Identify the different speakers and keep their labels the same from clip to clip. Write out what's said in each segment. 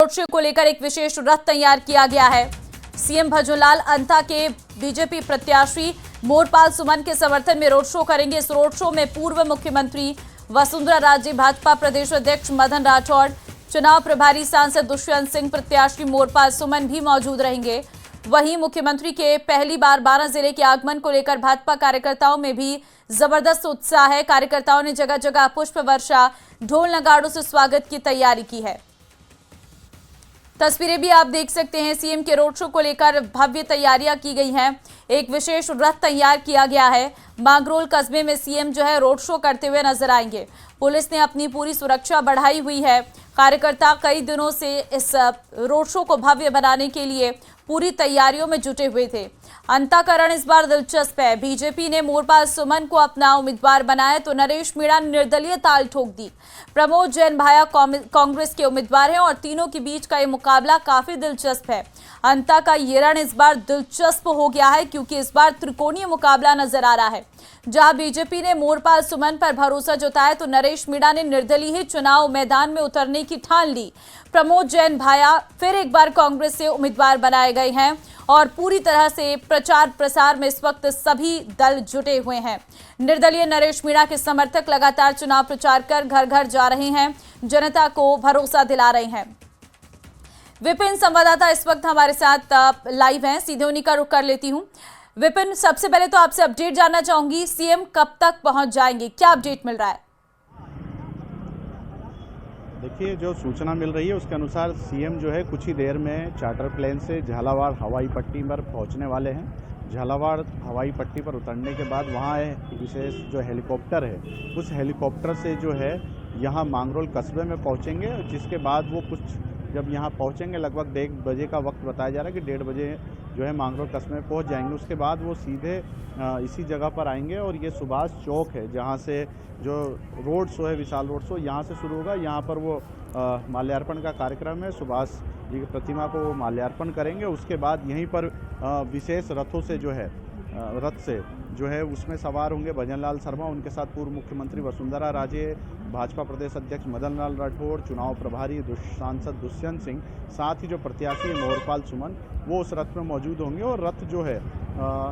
Speaker 1: Road show को लेकर एक विशेष रथ तैयार किया गया है। सीएम भजनलाल अंता के बीजेपी प्रत्याशी मोरपाल सुमन के समर्थन में रोड शो करेंगे। इस रोड शो में पूर्व मुख्यमंत्री वसुंधरा राजे, भाजपा प्रदेश अध्यक्ष मदन राठौड़, चुनाव प्रभारी सांसद दुष्यंत सिंह, प्रत्याशी मोरपाल सुमन भी मौजूद रहेंगे। वहीं मुख्यमंत्री के पहली बार 12 जिले के आगमन को लेकर भाजपा कार्यकर्ताओं में भी जबरदस्त उत्साह है। कार्यकर्ताओं ने जगह जगह पुष्प वर्षा, ढोल नगाड़ों से स्वागत की तैयारी की है। तस्वीरें भी आप देख सकते हैं। सीएम के रोड शो को लेकर भव्य तैयारियां की गई हैं। एक विशेष रथ तैयार किया गया है। मांगरोल कस्बे में सीएम जो है रोड शो करते हुए नजर आएंगे। पुलिस ने अपनी पूरी सुरक्षा बढ़ाई हुई है। कार्यकर्ता कई दिनों से इस रोड शो को भव्य बनाने के लिए पूरी तैयारियों में जुटे हुए थे। अंताकरण इस बार दिलचस्प है। बीजेपी ने मोरपाल सुमन को अपना उम्मीदवार बनाया तो नरेश मीणा ने निर्दलीय ताल ठोक दी। प्रमोद जैन भाया कांग्रेस के उम्मीदवार हैं और तीनों के बीच का ये मुकाबला काफी दिलचस्प है। अंता का ये रण इस बार दिलचस्प हो गया है क्योंकि इस बार त्रिकोणीय मुकाबला नजर आ रहा है। जहां बीजेपी ने मोरपाल सुमन पर भरोसा जताया तो नरेश मीणा ने निर्दलीय ही चुनाव मैदान में उतरने की ठान ली। प्रमोद जैन भाया फिर एक बार कांग्रेस से उम्मीदवार बनाए गए हैं और पूरी तरह से प्रचार प्रसार में इस वक्त सभी दल जुटे हुए हैं। निर्दलीय नरेश मीणा के समर्थक लगातार चुनाव प्रचार कर घर घर जा रहे हैं, जनता को भरोसा दिला रहे हैं। विपिन संवाददाता इस वक्त हमारे साथ लाइव हैं, सीधे उन्हीं का रुख कर लेती हूं। विपिन, सबसे पहले तो आपसे अपडेट जानना चाहूंगी, सीएम कब तक पहुंच जाएंगे, क्या अपडेट मिल रहा है?
Speaker 2: देखिए, जो सूचना मिल रही है उसके अनुसार सीएम जो है कुछ ही देर में चार्टर प्लेन से झालावाड़ हवाई पट्टी पर पहुंचने वाले हैं। झालावाड़ हवाई पट्टी पर उतरने के बाद वहां विशेष जो हेलीकॉप्टर है, उस हेलीकॉप्टर से जो है यहां मांगरोल कस्बे में पहुंचेंगे। जिसके बाद वो कुछ जब यहाँ पहुँचेंगे लगभग 1 बजे का वक्त बताया जा रहा है कि 1:30 बजे जो है मांगरोल कस्बे में पहुँच जाएंगे। उसके बाद वो सीधे इसी जगह पर आएंगे और ये सुभाष चौक है जहाँ से जो रोड शो है, विशाल रोड शो यहाँ से शुरू होगा। यहाँ पर वो माल्यार्पण का कार्यक्रम है, सुभाष जी की प्रतिमा को वो माल्यार्पण करेंगे। उसके बाद यहीं पर विशेष रथों से जो है रथ से जो है उसमें सवार होंगे भजनलाल शर्मा, उनके साथ पूर्व मुख्यमंत्री वसुंधरा राजे, भाजपा प्रदेश अध्यक्ष मदन लाल राठौड़, चुनाव प्रभारी सांसद दुष्यंत सिंह, साथ ही जो प्रत्याशी मोरपाल सुमन वो उस रथ में मौजूद होंगे। और रथ जो है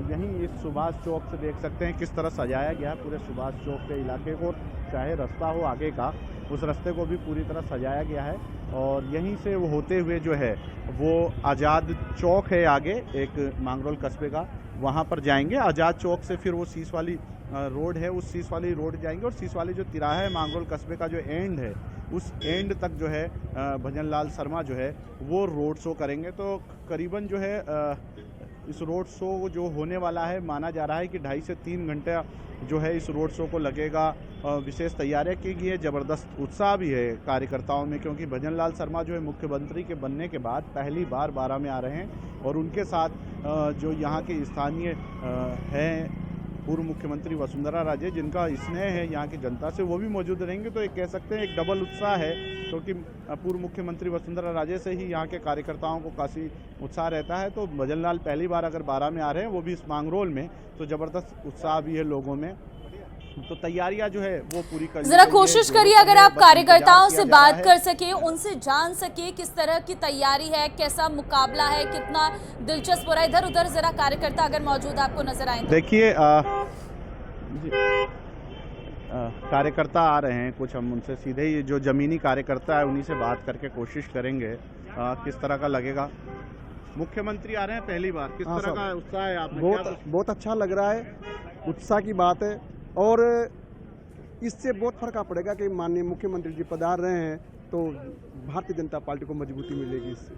Speaker 2: यहीं इस सुभाष चौक से देख सकते हैं किस तरह सजाया गया है पूरे सुभाष चौक के इलाके को। चाहे रास्ता हो आगे का, उस रास्ते को भी पूरी तरह सजाया गया है। और यहीं से वो होते हुए जो है वो आज़ाद चौक है आगे एक मांगरोल कस्बे का, वहाँ पर जाएंगे। आज़ाद चौक से फिर वो सीस वाली रोड है, उस सीस वाली रोड जाएंगे और सीस वाली जो तिराहा है मांगरोल कस्बे का जो एंड है, उस एंड तक जो है भजनलाल शर्मा जो है वो रोड शो करेंगे। तो करीबन जो है इस रोड शो जो होने वाला है माना जा रहा है कि 2.5 से 3 घंटे जो है इस रोड शो को लगेगा। विशेष तैयारियां की गई है, ज़बरदस्त उत्साह भी है कार्यकर्ताओं में क्योंकि भजनलाल शर्मा जो है मुख्यमंत्री के बनने के बाद पहली बार 12 में आ रहे हैं और उनके साथ जो यहाँ के स्थानीय हैं पूर्व मुख्यमंत्री वसुंधरा राजे, जिनका स्नेह है यहाँ की जनता से, वो भी मौजूद रहेंगे। तो एक कह सकते हैं एक डबल उत्साह है क्योंकि पूर्व मुख्यमंत्री वसुंधरा राजे से ही यहाँ के कार्यकर्ताओं को काफ़ी उत्साह रहता है। तो भजनलाल पहली बार अगर 12 में आ रहे हैं, वो भी इस मांगरोल में, तो ज़बरदस्त उत्साह भी है लोगों में। तो तैयारियां जो है वो पूरी कर,
Speaker 1: जरा कोशिश करिए अगर आप कार्यकर्ताओं से बात कर सके, उनसे जान सके किस तरह की तैयारी है, कैसा मुकाबला है, कितना दिलचस्प हो रहा है। इधर उधर जरा कार्यकर्ता अगर मौजूद आपको नजर आए।
Speaker 2: देखिए कार्यकर्ता आ रहे हैं कुछ, हम उनसे सीधे ही जो जमीनी कार्यकर्ता है उन्हीं से बात करके कोशिश करेंगे किस तरह का लगेगा। मुख्यमंत्री आ रहे हैं पहली बार, किस तरह का उत्साह है आप में?
Speaker 3: बहुत अच्छा लग रहा है, उत्साह की बात है और इससे बहुत फर्क पड़ेगा कि माननीय मुख्यमंत्री जी पधार रहे हैं तो भारतीय जनता पार्टी को मजबूती मिलेगी। इससे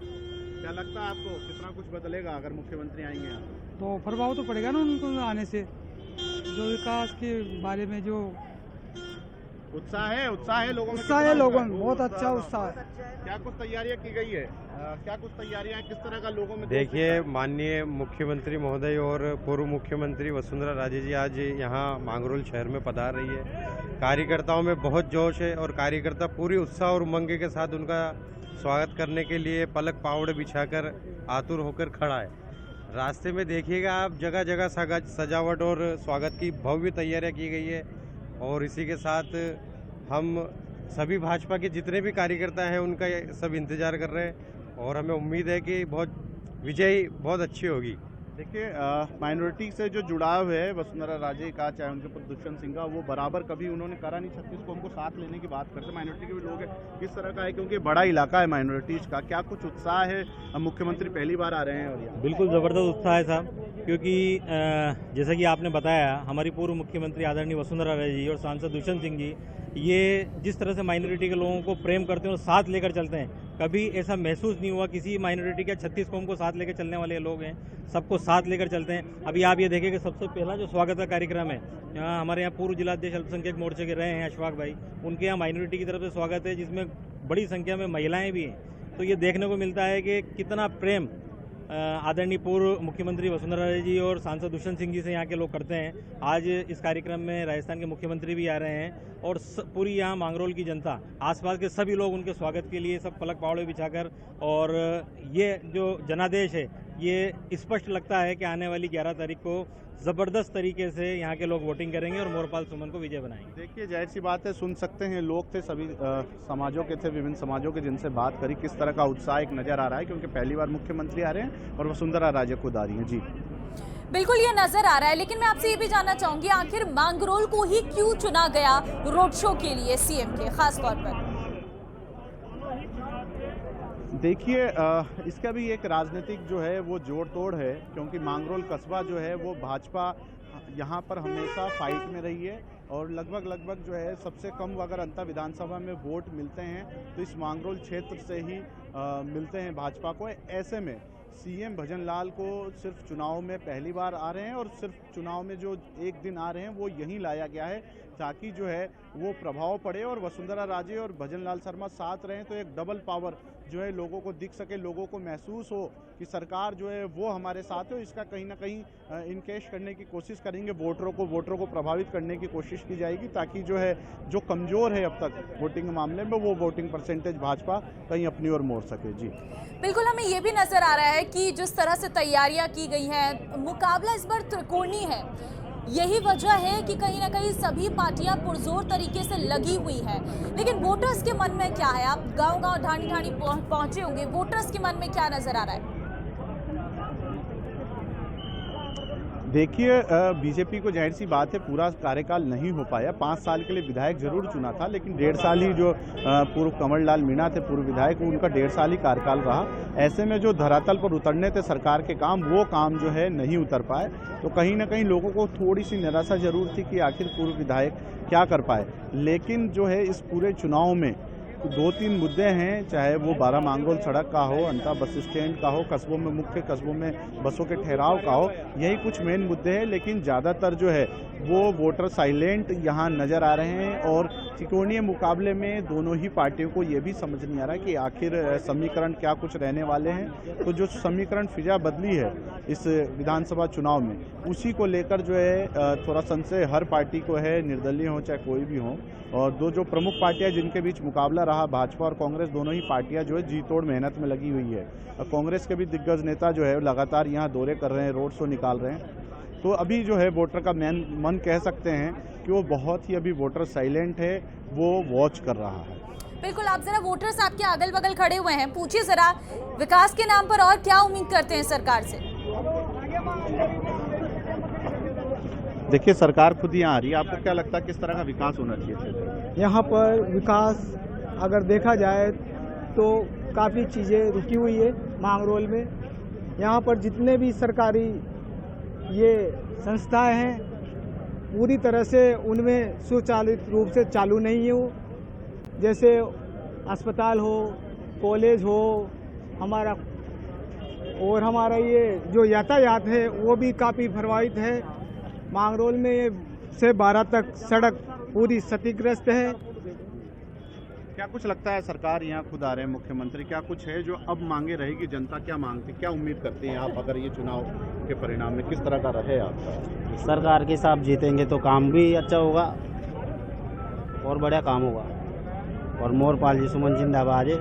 Speaker 2: क्या लगता है आपको कितना कुछ बदलेगा अगर मुख्यमंत्री आएंगे यहाँ?
Speaker 4: तो प्रभाव तो पड़ेगा ना उनको आने से, जो विकास के बारे में जो
Speaker 2: उत्साह है लोगों में,
Speaker 4: उत्साह है लोगों में, बहुत अच्छा उत्साह है।
Speaker 2: क्या कुछ तैयारियां की गई है, क्या कुछ तैयारियां किस तरह का लोगों में?
Speaker 5: देखिए, माननीय मुख्यमंत्री महोदय और पूर्व मुख्यमंत्री वसुंधरा राजे जी आज यहाँ मांगरोल शहर में पधार रही है। कार्यकर्ताओं में बहुत जोश है और कार्यकर्ता पूरी उत्साह और उमंग के साथ उनका स्वागत करने के लिए पलक पावड़े बिछाकर आतुर होकर खड़ा है। रास्ते में देखिएगा आप, जगह जगह सजावट और स्वागत की भव्य तैयारियां की गई है। और इसी के साथ हम सभी भाजपा के जितने भी कार्यकर्ता हैं उनका सब इंतजार कर रहे हैं और हमें उम्मीद है कि विजय बहुत अच्छी होगी।
Speaker 2: देखिए, माइनॉरिटी से जो जुड़ाव है वसुंधरा राजे का, चाहे उनके पुत्र दुष्यंत सिंह का, वो बराबर कभी उन्होंने करा नहीं। 36 को हमको साथ लेने की बात करते, माइनॉरिटी के भी लोग हैं, किस तरह का है, क्योंकि बड़ा इलाका है माइनॉरिटीज का, क्या कुछ उत्साह है? अब मुख्यमंत्री पहली बार आ रहे हैं और यहाँ
Speaker 6: बिल्कुल ज़बरदस्त उत्साह है साहब, क्योंकि जैसा कि आपने बताया, हमारी पूर्व मुख्यमंत्री आदरणीय वसुंधरा राजे जी और सांसद दुष्यंत सिंह जी, ये जिस तरह से माइनॉरिटी के लोगों को प्रेम करते हैं और साथ लेकर चलते हैं, कभी ऐसा महसूस नहीं हुआ किसी माइनॉरिटी के 36 कौम को साथ लेकर चलने वाले लोग हैं, सबको साथ लेकर चलते हैं। अभी आप ये देखें कि सबसे पहला जो स्वागत का कार्यक्रम है, यहाँ हमारे यहाँ पूर्व जिलाध्यक्ष अल्पसंख्यक मोर्चे के रहे हैं अशफाक भाई, उनके यहाँ माइनॉरिटी की तरफ से स्वागत है, जिसमें बड़ी संख्या में महिलाएं भी हैं। तो ये देखने को मिलता है कि कितना प्रेम आदरणीय पूर्व मुख्यमंत्री वसुंधरा राजे जी और सांसद दुष्यंत सिंह जी से यहाँ के लोग करते हैं। आज इस कार्यक्रम में राजस्थान के मुख्यमंत्री भी आ रहे हैं और पूरी यहाँ मांगरोल की जनता, आसपास के सभी लोग उनके स्वागत के लिए सब पलक पावड़े बिछाकर, और ये जो जनादेश है ये स्पष्ट लगता है कि आने वाली 11 तारीख को ज़बरदस्त तरीके से यहाँ के लोग वोटिंग करेंगे और मोरपाल सुमन को विजय बनाएंगे।
Speaker 2: देखिए, जाहिर सी बात है, सुन सकते हैं, लोग थे सभी समाजों के थे, विभिन्न समाजों के, जिनसे बात करी, किस तरह का उत्साह एक नज़र आ रहा है, क्योंकि पहली बार मुख्यमंत्री आ रहे हैं और वसुंधरा राजे खुद आ रही हैं। जी
Speaker 1: बिल्कुल ये नजर आ रहा है, लेकिन मैं आपसे ये भी जानना चाहूंगी, आखिर मांगरोल को ही क्यों चुना गया रोड शो के लिए सीएम के खास तौर पर?
Speaker 2: देखिए, इसका भी एक राजनीतिक जो है वो जोड़ तोड़ है, क्योंकि मांगरोल कस्बा जो है वो भाजपा यहाँ पर हमेशा फाइट में रही है और लगभग जो है सबसे कम अगर अंतर विधानसभा में वोट मिलते हैं तो इस मांगरोल क्षेत्र से ही मिलते हैं भाजपा को। ऐसे में सीएम भजन लाल को सिर्फ चुनाव में पहली बार आ रहे हैं और सिर्फ चुनाव में जो एक दिन आ रहे हैं वो यहीं लाया गया है ताकि जो है वो प्रभाव पड़े और वसुंधरा राजे और भजन लाल शर्मा साथ रहें, तो एक डबल पावर जो है लोगों को दिख सके, लोगों को महसूस हो कि सरकार जो है वो हमारे साथ है। इसका कहीं ना कहीं इनकेश करने की कोशिश करेंगे, वोटरों को प्रभावित करने की कोशिश की जाएगी, ताकि जो है जो कमज़ोर है अब तक वोटिंग मामले में, वो वोटिंग परसेंटेज भाजपा कहीं अपनी ओर मोड़ सके। जी
Speaker 1: बिल्कुल, हमें ये भी नजर आ रहा है कि जिस तरह से तैयारियां की गई हैं, मुकाबला इस बार त्रिकोणीय है। यही वजह है कि कहीं ना कहीं सभी पार्टियां पुरजोर तरीके से लगी हुई हैं। लेकिन वोटर्स के मन में क्या है? आप गांव-गांव ढाणी पहुंचे होंगे, वोटर्स के मन में क्या नजर आ रहा है?
Speaker 2: देखिए, बीजेपी को जाहिर सी बात है पूरा कार्यकाल नहीं हो पाया। 5 साल के लिए विधायक जरूर चुना था, लेकिन 1.5 साल ही जो पूर्व कमल लाल मीणा थे पूर्व विधायक, उनका 1.5 साल ही कार्यकाल रहा। ऐसे में जो धरातल पर उतरने थे सरकार के काम, वो काम जो है नहीं उतर पाए, तो कहीं ना कहीं लोगों को थोड़ी सी निराशा जरूर थी कि आखिर पूर्व विधायक क्या कर पाए। लेकिन जो है इस पूरे चुनाव में 2-3 मुद्दे हैं, चाहे वो 12 मांगरोल सड़क का हो, अंता बस स्टैंड का हो, कस्बों में मुख्य कस्बों में बसों के ठहराव का हो, यही कुछ मेन मुद्दे हैं। लेकिन ज़्यादातर जो है वो वोटर साइलेंट यहाँ नज़र आ रहे हैं और त्रिकोणीय मुकाबले में दोनों ही पार्टियों को ये भी समझ नहीं आ रहा कि आखिर समीकरण क्या कुछ रहने वाले हैं। तो जो समीकरण फिजा बदली है इस विधानसभा चुनाव में, उसी को लेकर जो है थोड़ा संशय हर पार्टी को है, निर्दलीय हो चाहे कोई भी हो। और दो जो प्रमुख पार्टियां जिनके बीच मुकाबला रहा, भाजपा और कांग्रेस, दोनों ही पार्टियां जो है जी तोड़ मेहनत में लगी हुई है। कांग्रेस के भी दिग्गज नेता जो है लगातार यहाँ दौरे कर रहे हैं, रोड शो निकाल रहे हैं। तो अभी जो है वोटर का मन कह सकते हैं कि वो बहुत ही अभी वोटर साइलेंट है, वो वॉच कर रहा है।
Speaker 1: बिल्कुल, आप जरा वोटर्स आपके अगल बगल खड़े हुए हैं, पूछिए जरा विकास के नाम पर और क्या उम्मीद करते हैं सरकार से?
Speaker 2: देखिए, सरकार खुद यहाँ आ रही है, आपको क्या लगता है किस तरह का विकास होना चाहिए?
Speaker 7: यहाँ पर विकास अगर देखा जाए तो काफ़ी चीज़ें रुकी हुई है मांगरोल में। यहाँ पर जितने भी सरकारी ये संस्थाएं हैं पूरी तरह से उनमें सुचालित रूप से चालू नहीं है वो, जैसे अस्पताल हो, कॉलेज हो, हमारा ये जो यातायात है वो भी काफ़ी प्रभावित है। मांगरोल में से 12 तक सड़क पूरी क्षतिग्रस्त है।
Speaker 2: क्या कुछ लगता है, सरकार यहाँ खुद आ रहे हैं मुख्यमंत्री, क्या कुछ है जो अब मांगे रहेगी जनता, क्या मांगती, क्या उम्मीद करती हैं आप अगर ये चुनाव के परिणाम में किस तरह का रहे आपका?
Speaker 8: सरकार के साथ जीतेंगे तो काम भी अच्छा होगा और बढ़िया काम होगा, और मोरपाल जी सुमन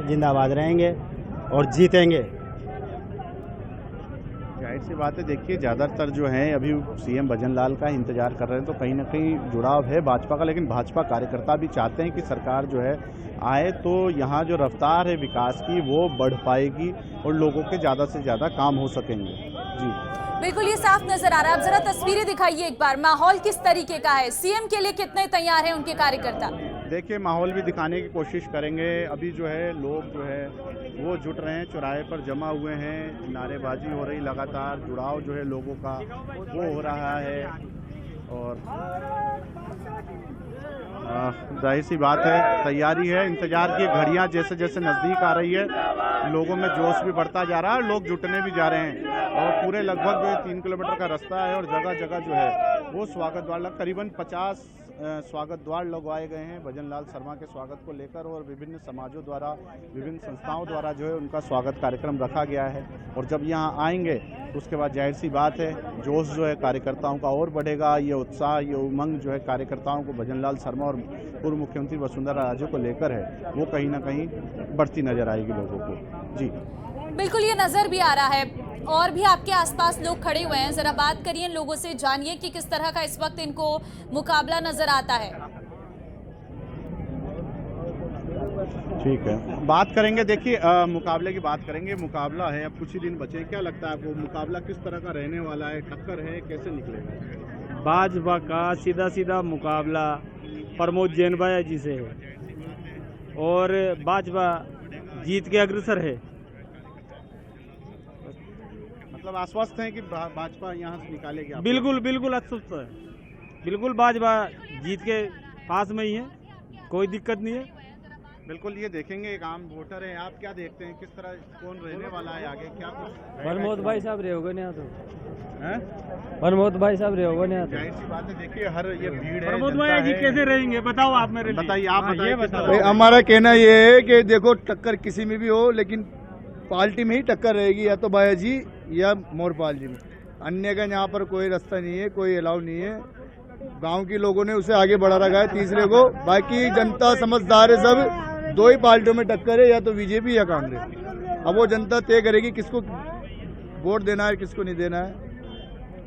Speaker 8: जिंदाबाद रहेंगे और जीतेंगे।
Speaker 2: जाहिर सी बात है, देखिए ज़्यादातर जो हैं अभी सीएम भजन लाल का इंतजार कर रहे हैं, तो कहीं ना कहीं जुड़ाव है भाजपा का, लेकिन भाजपा कार्यकर्ता भी चाहते हैं कि सरकार जो है आए तो यहाँ जो रफ्तार है विकास की वो बढ़ पाएगी और लोगों के ज़्यादा से ज़्यादा काम हो सकेंगे। जी
Speaker 1: बिल्कुल, ये साफ नजर आ रहा है। अब जरा तस्वीरें दिखाइए एक बार, माहौल किस तरीके का है, सीएम के लिए कितने तैयार हैं उनके कार्यकर्ता?
Speaker 2: देखिए माहौल भी दिखाने की कोशिश करेंगे। अभी जो है लोग जो है वो जुट रहे हैं, चौराहे पर जमा हुए हैं, नारेबाजी हो रही लगातार, जुड़ाव जो है लोगों का वो हो रहा है और जाहिर सी बात है तैयारी है, इंतजार की घड़ियां जैसे जैसे नज़दीक आ रही है, लोगों में जोश भी बढ़ता जा रहा है, लोग जुटने भी जा रहे हैं और पूरे लगभग जो है 3 किलोमीटर का रास्ता है और जगह जगह जो है वो स्वागत द्वार करीबन 50 स्वागत द्वार लगवाए गए हैं भजन लाल शर्मा के स्वागत को लेकर और विभिन्न समाजों द्वारा, विभिन्न संस्थाओं द्वारा जो है उनका स्वागत कार्यक्रम रखा गया है। और जब यहाँ आएंगे तो उसके बाद जाहिर सी बात है जोश जो है कार्यकर्ताओं का और बढ़ेगा, ये उत्साह, ये उमंग जो है कार्यकर्ताओं को भजन लाल शर्मा और पूर्व मुख्यमंत्री वसुंधरा राजे को लेकर है वो कहीं ना कहीं बढ़ती नजर आएगी लोगों को। जी
Speaker 1: बिल्कुल, ये नजर भी आ रहा है। और भी आपके आसपास लोग खड़े हुए हैं, जरा बात करिए लोगों से, जानिए कि किस तरह का इस वक्त इनको मुकाबला नजर आता है।
Speaker 2: ठीक है, बात करेंगे। देखिए मुकाबले की बात करेंगे, मुकाबला है, अब कुछ ही दिन बचे, क्या लगता है आपको मुकाबला किस तरह का रहने वाला है, टक्कर है, कैसे निकलेगा?
Speaker 7: भाजपा का सीधा सीधा मुकाबला प्रमोद जैन भाई जी से है और भाजपा जीत के अग्रसर है।
Speaker 2: मतलब आश्वस्त हैं कि भाजपा यहाँ से निकालेगी?
Speaker 7: बिल्कुल बिल्कुल आश्वस्त है, बिल्कुल भाजपा जीत के पास में ही है, कोई दिक्कत नहीं है।
Speaker 2: बिल्कुल, ये देखेंगे, एक आम वोटर है, आप क्या देखते हैं किस तरह कौन रहने वाला है आगे, क्या कुछ?
Speaker 7: प्रमोद भाई साहब रहे होगा नहीं तो,
Speaker 2: हैं?
Speaker 7: प्रमोद भाई साहब रहे होगा नहीं तो।
Speaker 2: जाहिर सी बात है, देखिए हर ये भीड़ है,
Speaker 7: प्रमोद भाई जी कैसे रहेंगे बताओ आप मेरे लिए।
Speaker 2: बताइए, आप बताइए,
Speaker 7: बताओ।
Speaker 3: हमारा कहना ये है कि देखो टक्कर किसी में भी हो लेकिन पार्टी में ही टक्कर रहेगी, या तो भाई जी या मोरपाल जी में, अन्य का यहाँ पर कोई रास्ता नहीं है, कोई अलाउ नहीं है। गांव के लोगों ने उसे आगे बढ़ा रखा है तीसरे को, बाकी जनता समझदार है, सब दो ही पार्टियों में टक्कर है, या तो बीजेपी या कांग्रेस। अब वो जनता तय करेगी किसको वोट देना है किसको नहीं देना है,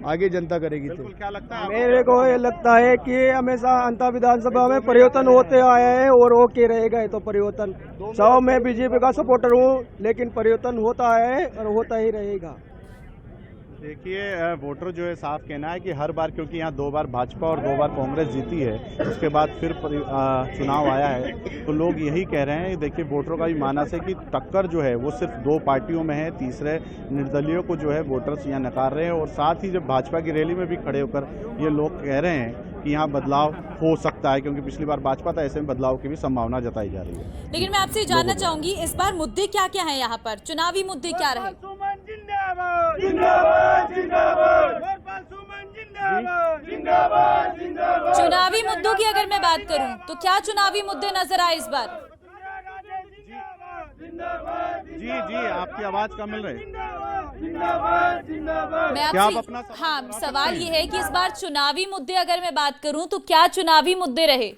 Speaker 3: आगे जनता करेगी। तो
Speaker 2: क्या लगता है
Speaker 7: मेरे को ये लगता है कि हमेशा अंतर विधानसभा में परिवर्तन होते आया है और होके रहेगा। तो परिवर्तन चाहे मैं बीजेपी का सपोर्टर हूँ, लेकिन परिवर्तन होता है और होता ही रहेगा।
Speaker 2: देखिए वोटर जो है साफ कहना है कि हर बार, क्योंकि यहाँ 2 बार भाजपा और 2 बार कांग्रेस जीती है, उसके बाद फिर चुनाव आया है, तो लोग यही कह रहे हैं। देखिए वोटरों का भी मानस है कि टक्कर जो है वो सिर्फ 2 पार्टियों में है, तीसरे निर्दलीयों को जो है वोटर्स यहाँ नकार रहे हैं। और साथ ही जब भाजपा की रैली में भी खड़े होकर ये लोग कह रहे हैं कि यहाँ बदलाव हो सकता है, क्योंकि पिछली बार भाजपा था, ऐसे में बदलाव की भी संभावना जताई जा रही है।
Speaker 1: लेकिन मैं आपसे जानना चाहूंगी इस बार मुद्दे क्या क्या हैं यहाँ पर, चुनावी मुद्दे क्या रहे? चुनावी मुद्दों की अगर मैं बात करूं तो क्या चुनावी मुद्दे नजर आए इस बार?
Speaker 2: जी आपकी आवाज कम मिल रही है।
Speaker 1: मैं
Speaker 2: क्या आप
Speaker 1: आपसे
Speaker 2: अपना
Speaker 1: हाँ, सवाल ये है कि इस बार चुनावी मुद्दे अगर मैं बात करूं तो क्या चुनावी मुद्दे रहे?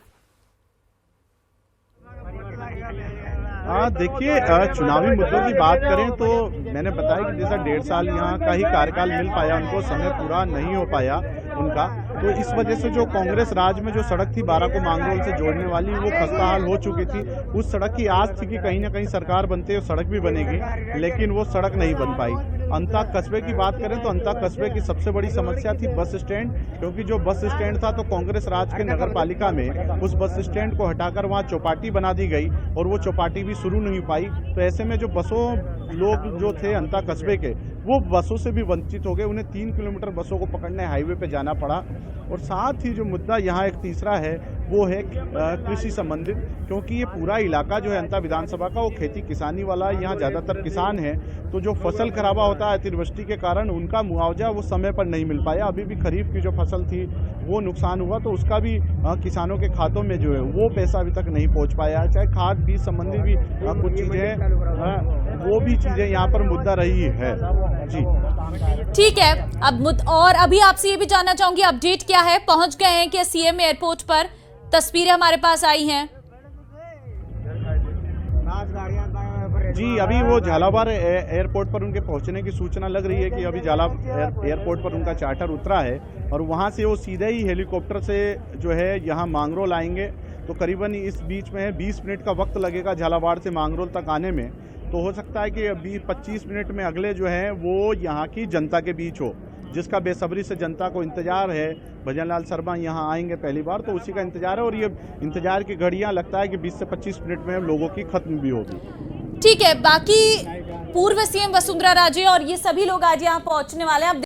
Speaker 2: हाँ देखिए, चुनावी मुद्दों की बात करें तो मैंने बताया कि जैसा 1.5 साल यहाँ का ही कार्यकाल मिल पाया, उनको समय पूरा नहीं हो पाया उनका, तो इस वजह से जो कांग्रेस राज में जो सड़क थी 12 को मांगरोल से जोड़ने वाली, वो खस्ताहाल हो चुकी थी। उस सड़क की आस थी कि कहीं ना कहीं सरकार बनते और सड़क भी बनेगी, लेकिन वो सड़क नहीं बन पाई। अंता कस्बे की बात करें तो अंता कस्बे की सबसे बड़ी समस्या थी बस स्टैंड, क्योंकि जो बस स्टैंड था तो कांग्रेस राज के नगर पालिका में उस बस स्टैंड को हटाकर वहाँ चौपाटी बना दी गई और वो चौपाटी भी शुरू नहीं पाई। तो ऐसे में जो बसों लोग जो थे अंता कस्बे के, वो बसों से भी वंचित हो गए, उन्हें 3 किलोमीटर बसों को पकड़ने हाईवे पे जाना पड़ा। और साथ ही जो मुद्दा यहाँ एक तीसरा है वो है कृषि संबंधित, क्योंकि ये पूरा इलाका जो है अंता विधानसभा का वो खेती किसानी वाला है, यहाँ ज़्यादातर किसान है। तो जो फसल खराबा होता है अतिवृष्टि के कारण, उनका मुआवजा वो समय पर नहीं मिल पाया। अभी भी खरीफ की जो फसल थी वो नुकसान हुआ, तो उसका भी किसानों के खातों में जो है वो पैसा अभी तक नहीं पहुँच पाया। चाहे खाद बीज संबंधी भी कुछ चीज़ें, वो भी चीज़ें यहाँ पर मुद्दा रही है। जी
Speaker 1: ठीक है, अब और अभी आपसे ये भी जानना चाहूंगी अपडेट क्या है, पहुंच गए हैं कि सीएम एयरपोर्ट पर? तस्वीरें हमारे पास आई हैं।
Speaker 2: जी, अभी वो झालावाड़ एयरपोर्ट पर उनके पहुंचने की सूचना लग रही है कि अभी झालावाड़ एयरपोर्ट पर उनका चार्टर उतरा है और वहां से वो सीधे ही हेलीकॉप्टर से जो है यहाँ मांगरोल आएंगे। तो करीबन इस बीच में 20 मिनट का वक्त लगेगा झालावाड़ से मांगरोल तक आने में। तो हो सकता है कि 20-25 मिनट में अगले जो है वो यहाँ की जनता के बीच हो, जिसका बेसब्री से जनता को इंतजार है। भजन लाल शर्मा यहाँ आएंगे पहली बार, तो उसी का इंतजार है और ये इंतजार की घड़ियां लगता है कि 20 से 25 मिनट में लोगों की खत्म भी होगी।
Speaker 1: ठीक है, बाकी पूर्व सीएम वसुंधरा राजे और ये सभी लोग आज यहाँ पहुंचने वाले हैं। अब